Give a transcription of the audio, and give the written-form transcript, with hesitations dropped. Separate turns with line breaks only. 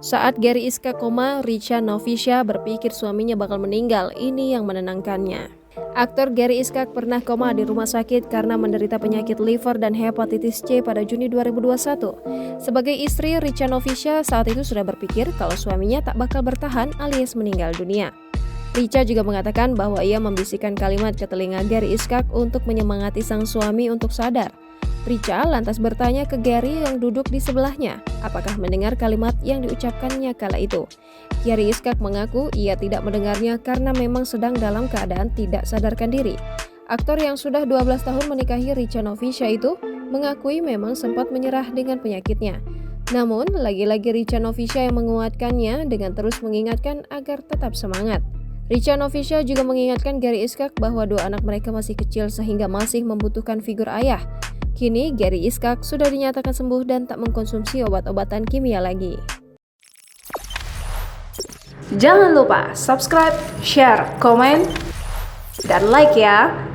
Saat Gary Iskak koma, Richa Novisha berpikir suaminya bakal meninggal. Ini yang menenangkannya. Aktor Gary Iskak pernah koma di rumah sakit karena menderita penyakit liver dan hepatitis C pada Juni 2021. Sebagai istri, Richa Novisha saat itu sudah berpikir kalau suaminya tak bakal bertahan alias meninggal dunia. Richa juga mengatakan bahwa ia membisikkan kalimat ke telinga Gary Iskak untuk menyemangati sang suami untuk sadar. Richa lantas bertanya ke Gary yang duduk di sebelahnya, apakah mendengar kalimat yang diucapkannya kala itu. Gary Iskak mengaku ia tidak mendengarnya karena memang sedang dalam keadaan tidak sadarkan diri. Aktor yang sudah 12 tahun menikahi Richa Novisha itu mengakui memang sempat menyerah dengan penyakitnya. Namun, lagi-lagi Richa Novisha yang menguatkannya dengan terus mengingatkan agar tetap semangat. Richa Novisha juga mengingatkan Gary Iskak bahwa dua anak mereka masih kecil sehingga masih membutuhkan figur ayah. Kini, Gary Iskak sudah dinyatakan sembuh dan tak mengkonsumsi obat-obatan kimia lagi.
Jangan lupa subscribe, share, komen, dan like ya!